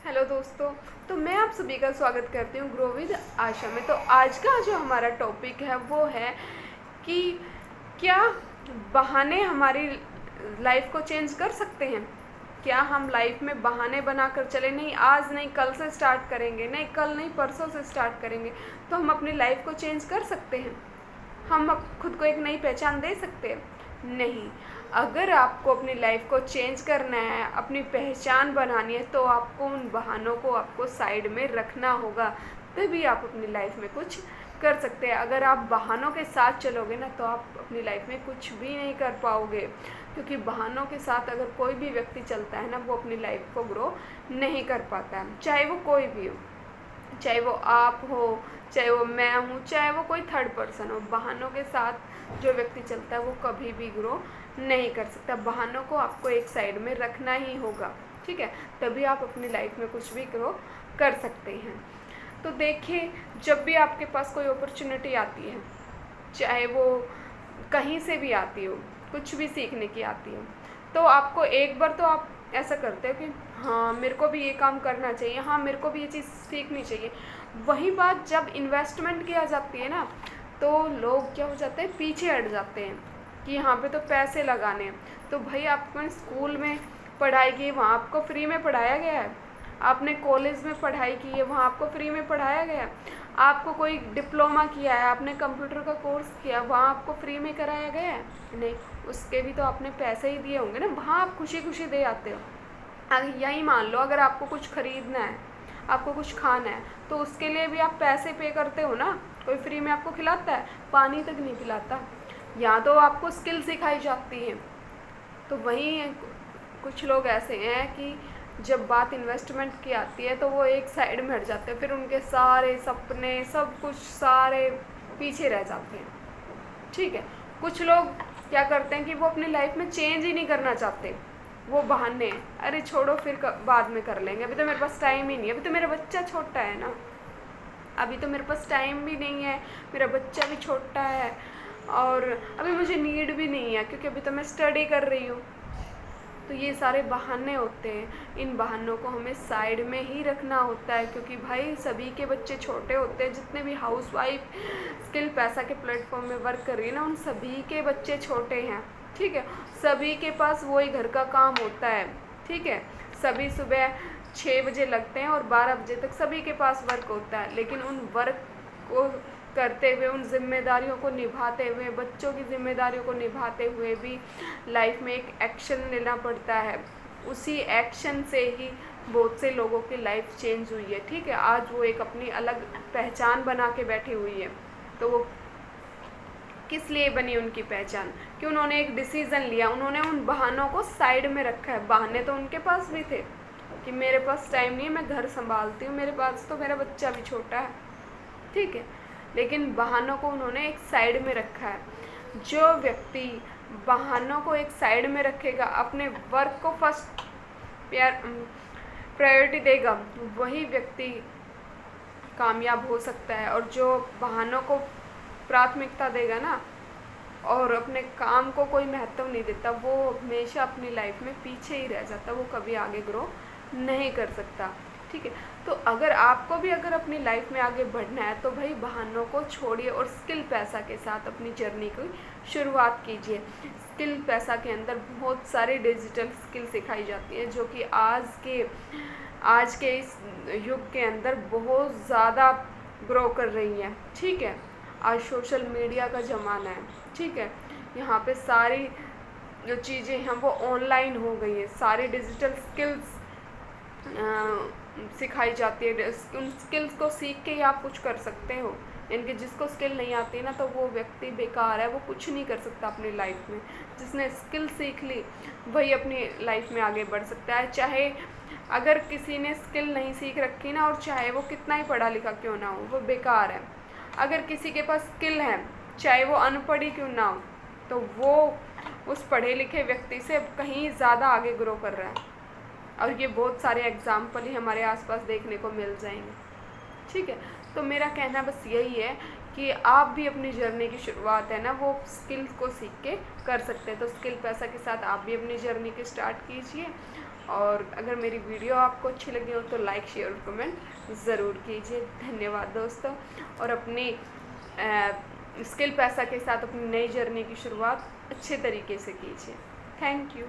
Hello दोस्तों। तो मैं आप सभी का स्वागत करती हूँ ग्रो विद आशा में। तो आज का जो हमारा टॉपिक है वो है कि क्या बहाने हमारी लाइफ को चेंज कर सकते हैं। क्या हम लाइफ में बहाने बनाकर चले, नहीं आज नहीं कल से स्टार्ट करेंगे, नहीं कल नहीं परसों से स्टार्ट करेंगे, तो हम अपनी लाइफ को चेंज कर सकते हैं। हम खुद को एक नई पहचान दे सकते हैं? नहीं। अगर आपको अपनी लाइफ को चेंज करना है, अपनी पहचान बनानी है, तो आपको उन बहानों को आपको साइड में रखना होगा, तभी आप अपनी लाइफ में कुछ कर सकते हैं। अगर आप बहानों के साथ चलोगे ना, तो आप अपनी लाइफ में कुछ भी नहीं कर पाओगे, क्योंकि बहानों के साथ अगर कोई भी व्यक्ति चलता है ना, वो अपनी लाइफ को ग्रो नहीं कर पाता है, चाहे वो कोई भी हो, चाहे वो आप हो, चाहे वो मैं हूँ, चाहे वो कोई थर्ड पर्सन हो। बहानों के साथ जो व्यक्ति चलता है वो कभी भी ग्रो नहीं कर सकता। बहानों को आपको एक साइड में रखना ही होगा, ठीक है, तभी आप अपनी लाइफ में कुछ भी ग्रो कर सकते हैं। तो देखिए, जब भी आपके पास कोई अपॉर्चुनिटी आती है, चाहे वो कहीं से भी आती हो, कुछ भी सीखने की आती हो, तो आपको एक बार तो आप ऐसा करते हो कि हाँ मेरे को भी ये काम करना चाहिए, हाँ मेरे को भी ये चीज़ सीखनी चाहिए। वही बात जब इन्वेस्टमेंट की आ जाती है ना, तो लोग क्या हो जाते हैं, पीछे हट जाते हैं कि यहाँ पे तो पैसे लगाने हैं। तो भाई आपको स्कूल में पढ़ाई की, वहाँ आपको फ्री में पढ़ाया गया है। आपने कॉलेज में पढ़ाई की है, वहाँ आपको फ्री में पढ़ाया गया है। आपको कोई डिप्लोमा किया है, आपने कंप्यूटर का कोर्स किया, वहाँ आपको फ्री में कराया गया है? नहीं, उसके भी तो आपने पैसे ही दिए होंगे ना, वहाँ आप खुशी खुशी दे आते हो। अगर यही मान लो, अगर आपको कुछ ख़रीदना है, आपको कुछ खाना है, तो उसके लिए भी आप पैसे पे करते हो ना। कोई फ्री में आपको खिलाता है? पानी तक नहीं पिलाता। यहाँ तो आपको स्किल सिखाई जाती है। तो वहीं कुछ लोग ऐसे हैं कि जब बात इन्वेस्टमेंट की आती है तो वो एक साइड में हट जाते हैं, फिर उनके सारे सपने सब कुछ सारे पीछे रह जाते हैं, ठीक है। कुछ लोग क्या करते हैं कि वो अपनी लाइफ में चेंज ही नहीं करना चाहते, वो बहाने हैं, अरे छोड़ो फिर बाद में कर लेंगे, अभी तो मेरे पास टाइम ही नहीं है, अभी तो मेरा बच्चा छोटा है ना, अभी तो मेरे पास टाइम भी नहीं है, मेरा बच्चा भी छोटा है, और अभी मुझे नीड भी नहीं है क्योंकि अभी तो मैं स्टडी कर रही हूँ। तो ये सारे बहाने होते हैं, इन बहानों को हमें साइड में ही रखना होता है, क्योंकि भाई सभी के बच्चे छोटे होते हैं। जितने भी हाउसवाइफ स्किल पैसा के प्लेटफॉर्म में वर्क कर रही है ना, उन सभी के बच्चे छोटे हैं, ठीक है। सभी के पास वही घर का काम होता है, ठीक है। सभी सुबह 6 बजे लगते हैं और 12 बजे तक सभी के पास वर्क होता है, लेकिन उन वर्क को करते हुए, उन जिम्मेदारियों को निभाते हुए, बच्चों की जिम्मेदारियों को निभाते हुए भी लाइफ में एक एक्शन लेना पड़ता है। उसी एक्शन से ही बहुत से लोगों की लाइफ चेंज हुई है, ठीक है। आज वो एक अपनी अलग पहचान बना के बैठी हुई है। तो वो किस लिए बनी उनकी पहचान? कि उन्होंने एक डिसीज़न लिया, उन्होंने उन बहानों को साइड में रखा है। बहाने तो उनके पास भी थे कि मेरे पास टाइम नहीं है, मैं घर संभालती हूँ, मेरे पास तो मेरा बच्चा भी छोटा है, ठीक है, लेकिन बहानों को उन्होंने एक साइड में रखा है। जो व्यक्ति बहानों को एक साइड में रखेगा, अपने वर्क को फर्स्ट प्रायोरिटी देगा, वही व्यक्ति कामयाब हो सकता है। और जो बहानों को प्राथमिकता देगा ना, और अपने काम को कोई महत्व नहीं देता, वो हमेशा अपनी लाइफ में पीछे ही रह जाता, वो कभी आगे ग्रो नहीं कर सकता, ठीक है। तो अगर आपको भी अगर अपनी लाइफ में आगे बढ़ना है, तो भाई बहानों को छोड़िए और स्किल पैसा के साथ अपनी जर्नी की शुरुआत कीजिए। स्किल पैसा के अंदर बहुत सारी डिजिटल स्किल सिखाई जाती है, जो कि आज के इस युग के अंदर बहुत ज़्यादा ग्रो कर रही हैं, ठीक है। आज सोशल मीडिया का ज़माना है, ठीक है। यहाँ पे सारी जो चीज़ें हैं वो ऑनलाइन हो गई है, सारी डिजिटल स्किल्स सिखाई जाती है। उन स्किल्स को सीख के ही आप कुछ कर सकते हो। यानी जिसको स्किल नहीं आती ना, तो वो व्यक्ति बेकार है, वो कुछ नहीं कर सकता अपनी लाइफ में। जिसने स्किल सीख ली वही अपनी लाइफ में आगे बढ़ सकता है। चाहे अगर किसी ने स्किल नहीं सीख रखी ना, और चाहे वो कितना ही पढ़ा लिखा क्यों ना हो, वो बेकार है। अगर किसी के पास स्किल है, चाहे वो अनपढ़ ही क्यों ना हो, तो वो उस पढ़े लिखे व्यक्ति से कहीं ज़्यादा आगे ग्रो कर रहा है। और ये बहुत सारे एग्जाम्पल ही हमारे आसपास देखने को मिल जाएंगे, ठीक है। तो मेरा कहना बस यही है कि आप भी अपनी जर्नी की शुरुआत है ना, वो स्किल्स को सीख के कर सकते हैं। तो स्किल पैसा के साथ आप भी अपनी जर्नी की स्टार्ट कीजिए, और अगर मेरी वीडियो आपको अच्छी लगी हो तो लाइक शेयर और कमेंट ज़रूर कीजिए। धन्यवाद दोस्तों। और अपनी स्किल पैसा के साथ अपनी नई जर्नी की शुरुआत अच्छे तरीके से कीजिए। Thank you.